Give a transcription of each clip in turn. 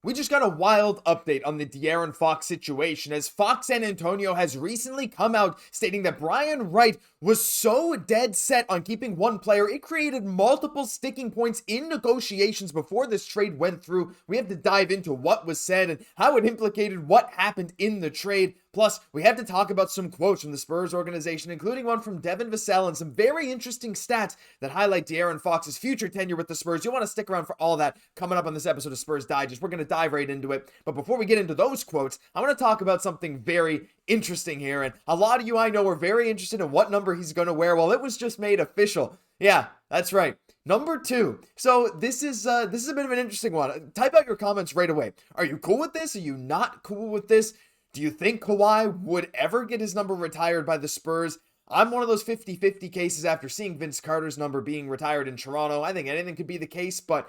We just got a wild update on the De'Aaron Fox situation, as Fox San Antonio has recently come out stating that Brian Wright was so dead set on keeping one player, it created multiple sticking points in negotiations before this trade went through. We have to dive into what was said and how it implicated what happened in the trade. Plus, we have to talk about some quotes from the Spurs organization, including one from Devin Vassell and some very interesting stats that highlight De'Aaron Fox's future tenure with the Spurs. You'll want to stick around for all that coming up on this episode of Spurs Digest. We're going to dive right into it. But before we get into those quotes, I want to talk about something very interesting here. And a lot of you I know are very interested in what number he's going to wear. Well, it was just made official. Yeah, that's right. Number 2. So this is a bit of an interesting one. Type out your comments right away. Are you cool with this? Are you not cool with this? Do you think Kawhi would ever get his number retired by the Spurs? I'm one of those 50-50 cases after seeing Vince Carter's number being retired in Toronto. I think anything could be the case, but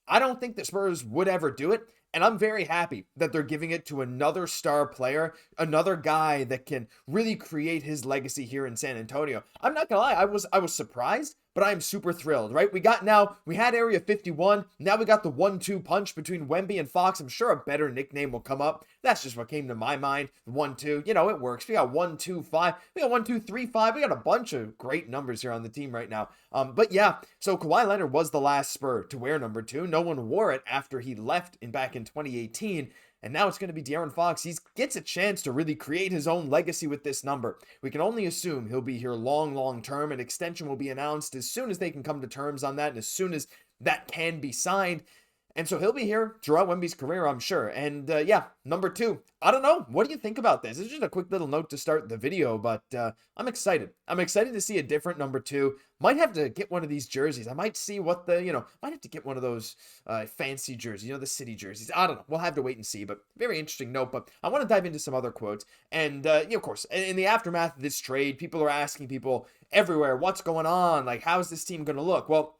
I don't think the Spurs would ever do it. And I'm very happy that they're giving it to another star player, another guy that can really create his legacy here in San Antonio. I'm not gonna lie, I was surprised, but I'm super thrilled, right? We had Area 51, now we got the 1-2 punch between Wemby and Fox. I'm sure a better nickname will come up. That's just what came to my mind. 1-2, it works. We got 1-2-5, we got 1-2-3-5. We got a bunch of great numbers here on the team right now. But yeah, so Kawhi Leonard was the last Spur to wear number 2. No one wore it after he left back in 2018. And now it's going to be De'Aaron Fox. He gets a chance to really create his own legacy with this number. We can only assume he'll be here long term. An extension will be announced as soon as they can come to terms on that and as soon as that can be signed. And so he'll be here throughout Wemby's career, I'm sure. And yeah, number 2. I don't know. What do you think about this? It's just a quick little note to start the video, but I'm excited. I'm excited to see a different number 2. Might have to get one of these jerseys. I might see what might have to get one of those fancy jerseys, the city jerseys. I don't know. We'll have to wait and see, but very interesting note. But I want to dive into some other quotes. And, of course, in the aftermath of this trade, people are asking people everywhere, what's going on? Like, how's this team going to look? Well,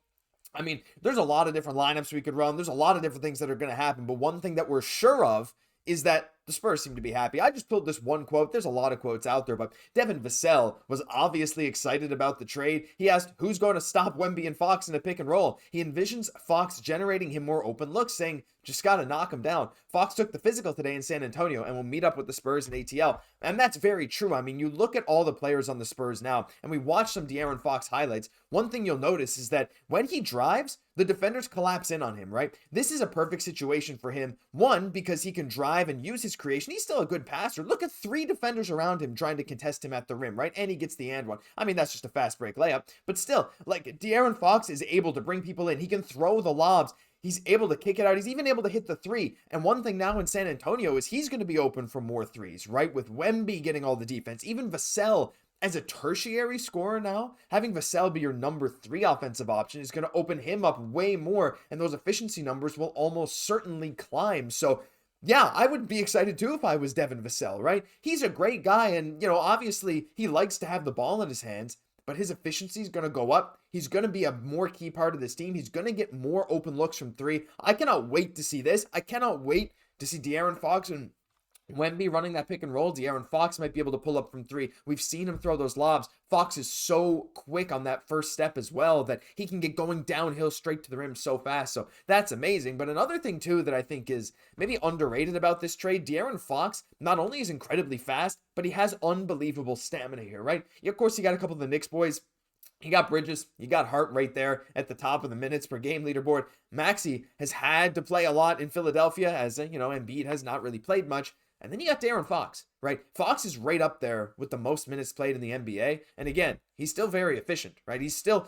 I mean, there's a lot of different lineups we could run. There's a lot of different things that are going to happen. But one thing that we're sure of is that the Spurs seem to be happy. I just pulled this one quote. There's a lot of quotes out there, but Devin Vassell was obviously excited about the trade. He asked, who's going to stop Wemby and Fox in a pick and roll? He envisions Fox generating him more open looks, saying, just got to knock him down. Fox took the physical today in San Antonio and will meet up with the Spurs in ATL. And that's very true. I mean, you look at all the players on the Spurs now, and we watch some De'Aaron Fox highlights. One thing you'll notice is that when he drives, the defenders collapse in on him, right? This is a perfect situation for him. One, because he can drive and use his creation. He's still a good passer. Look at 3 defenders around him trying to contest him at the rim, right? And he gets the and one. I mean, that's just a fast break layup. But still, like, De'Aaron Fox is able to bring people in. He can throw the lobs. He's able to kick it out. He's even able to hit the 3. And one thing now in San Antonio is he's going to be open for more 3s, right? With Wemby getting all the defense. Even Vassell, as a tertiary scorer now, having Vassell be your number 3 offensive option is going to open him up way more. And those efficiency numbers will almost certainly climb. So yeah, I would be excited too if I was Devin Vassell, right? He's a great guy. And, obviously he likes to have the ball in his hands. But his efficiency is going to go up. He's going to be a more key part of this team. He's going to get more open looks from 3. I cannot wait to see this. I cannot wait to see De'Aaron Fox and Wemby running that pick and roll. De'Aaron Fox might be able to pull up from 3. We've seen him throw those lobs. Fox is so quick on that first step as well that he can get going downhill straight to the rim so fast. So that's amazing. But another thing too that I think is maybe underrated about this trade, De'Aaron Fox not only is incredibly fast, but he has unbelievable stamina here, right? Of course, you got a couple of the Knicks boys. You got Bridges, you got Hart right there at the top of the minutes per game leaderboard. Maxey has had to play a lot in Philadelphia as, Embiid has not really played much. And then you got De'Aaron Fox, right? Fox is right up there with the most minutes played in the NBA. And again, he's still very efficient, right? He's still,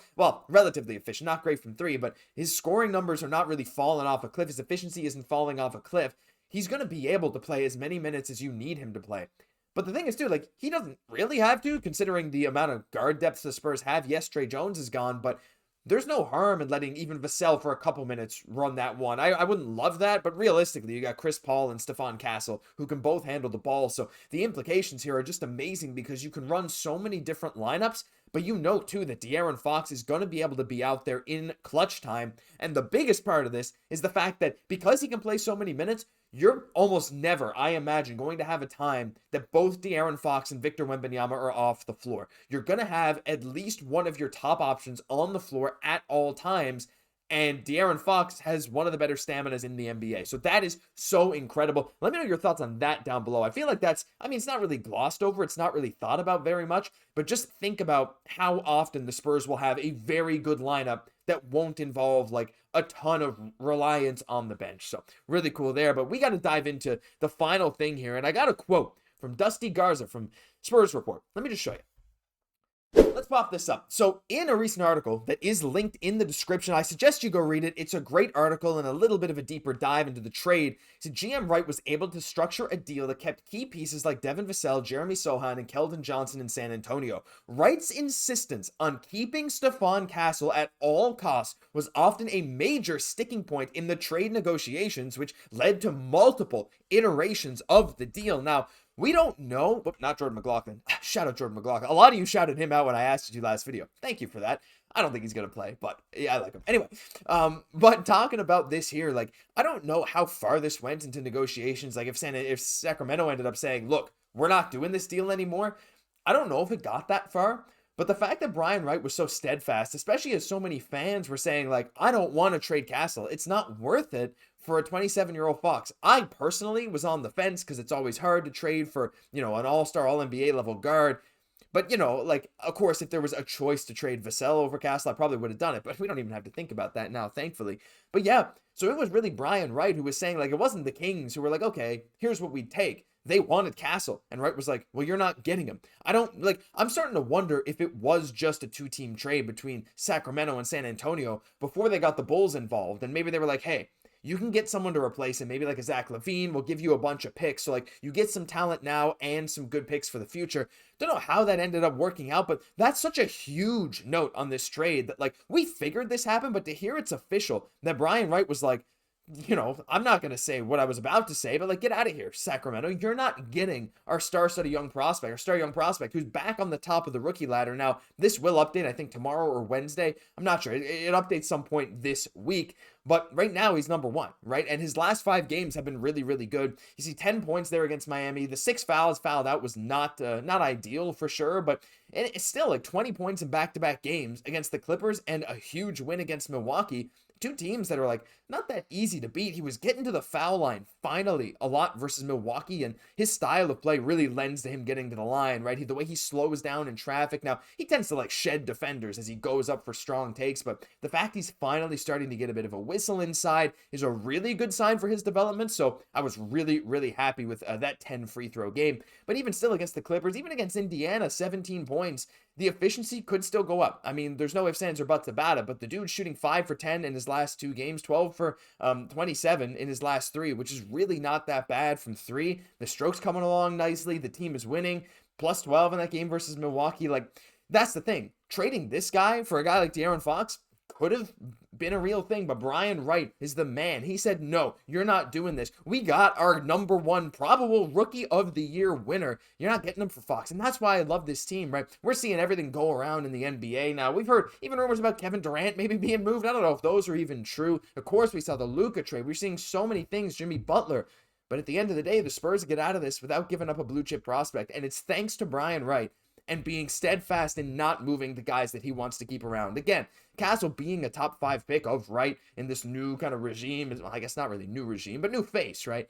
relatively efficient, not great from 3, but his scoring numbers are not really falling off a cliff. His efficiency isn't falling off a cliff. He's going to be able to play as many minutes as you need him to play. But the thing is, too, like, he doesn't really have to, considering the amount of guard depth the Spurs have. Yes, Tre Jones is gone, but there's no harm in letting even Vassell for a couple minutes run that one. I wouldn't love that, but realistically, you got Chris Paul and Stephon Castle, who can both handle the ball. So the implications here are just amazing because you can run so many different lineups. But you know, too, that De'Aaron Fox is going to be able to be out there in clutch time. And the biggest part of this is the fact that because he can play so many minutes, you're almost never, I imagine, going to have a time that both De'Aaron Fox and Victor Wembanyama are off the floor. You're going to have at least one of your top options on the floor at all times. And De'Aaron Fox has one of the better staminas in the NBA. So that is so incredible. Let me know your thoughts on that down below. I feel like that's, I mean, it's not really glossed over. It's not really thought about very much, but just think about how often the Spurs will have a very good lineup that won't involve like a ton of reliance on the bench. So really cool there. But we got to dive into the final thing here. And I got a quote from Dusty Garza from Spurs Report. Let me just show you. Let's pop this up. So in a recent article that is linked in the description, I suggest you go read it. It's a great article and a little bit of a deeper dive into the trade. So GM Wright was able to structure a deal that kept key pieces like Devin Vassell, Jeremy Sochan, and Keldon Johnson in San Antonio. Wright's insistence on keeping Stephon Castle at all costs was often a major sticking point in the trade negotiations, which led to multiple iterations of the deal. Now, we don't know, but not Jordan McLaughlin. Shout out Jordan McLaughlin. A lot of you shouted him out when I asked you last video. Thank you for that. I don't think he's going to play, but yeah, I like him. Anyway, but talking about this here, like, I don't know how far this went into negotiations. Like, if Sacramento ended up saying, look, we're not doing this deal anymore, I don't know if it got that far. But the fact that Brian Wright was so steadfast, especially as so many fans were saying, like, I don't want to trade Castle. It's not worth it for a 27-year-old Fox. I personally was on the fence because it's always hard to trade for, an all-star, all-NBA level guard. But, like, of course, if there was a choice to trade Vassell over Castle, I probably would have done it. But we don't even have to think about that now, thankfully. But yeah, so it was really Brian Wright who was saying, like, it wasn't the Kings who were like, okay, here's what we'd take. They wanted Castle, and Wright was like, well, you're not getting him. I'm starting to wonder if it was just a two-team trade between Sacramento and San Antonio before they got the Bulls involved, and maybe they were like, hey, you can get someone to replace him, maybe like a Zach LaVine, we'll give you a bunch of picks, so like, you get some talent now and some good picks for the future. Don't know how that ended up working out, but that's such a huge note on this trade that, like, we figured this happened, but to hear it's official, that Brian Wright was like, I'm not going to say what I was about to say, but like, get out of here, Sacramento. You're not getting our star young prospect, who's back on the top of the rookie ladder. Now, this will update, I think, tomorrow or Wednesday. I'm not sure. It updates some point this week, but right now he's number one, right? And his last 5 games have been really, really good. You see 10 points there against Miami. The 6 fouls fouled out was not ideal for sure, but it's still like 20 points in back-to-back games against the Clippers and a huge win against Milwaukee. 2 teams that are like not that easy to beat. He was getting to the foul line finally a lot versus Milwaukee, and his style of play really lends to him getting to the line, right? The way he slows down in traffic. Now, he tends to like shed defenders as he goes up for strong takes, but the fact he's finally starting to get a bit of a whistle inside is a really good sign for his development. So I was really, really happy with that 10 free throw game. But even still against the Clippers, even against Indiana, 17 points, the efficiency could still go up. I mean, there's no ifs, ands, or buts about it, but the dude's shooting 5 for 10 in his last 2 games, 12 for 27 in his last 3, which is really not that bad from 3. The stroke's coming along nicely. The team is winning. Plus 12 in that game versus Milwaukee. Like, that's the thing. Trading this guy for a guy like De'Aaron Fox could have been a real thing, but Brian Wright is the man. He said, no, you're not doing this. We got our number 1 probable rookie of the year winner. You're not getting him for Fox. And that's why I love this team, right? We're seeing everything go around in the NBA now. We've heard even rumors about Kevin Durant maybe being moved. I don't know if those are even true. Of course, we saw the Luka trade. We're seeing so many things, Jimmy Butler. But at the end of the day, the Spurs get out of this without giving up a blue chip prospect. And it's thanks to Brian Wright and being steadfast in not moving the guys that he wants to keep around. Again, Castle being a top 5 pick of Wright in this new kind of regime, well, I guess not really new regime, but new face, right?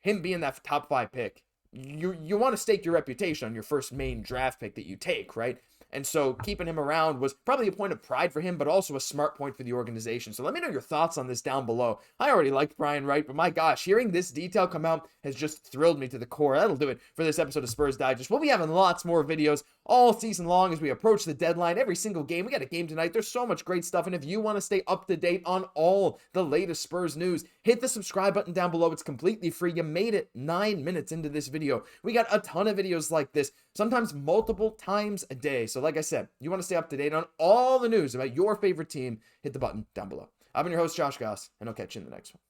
Him being that top 5 pick, you want to stake your reputation on your first main draft pick that you take, right? And so keeping him around was probably a point of pride for him, but also a smart point for the organization. So let me know your thoughts on this down below. I already liked Brian Wright, but my gosh, hearing this detail come out has just thrilled me to the core. That'll do it for this episode of Spurs Digest. We'll be having lots more videos all season long as we approach the deadline. Every single game. We got a game tonight. There's so much great stuff. And if you want to stay up to date on all the latest Spurs news, hit the subscribe button down below. It's completely free. You made it 9 minutes into this video. We got a ton of videos like this, sometimes multiple times a day. So like I said, you want to stay up to date on all the news about your favorite team, hit the button down below. I've been your host, Josh Gosse, and I'll catch you in the next one.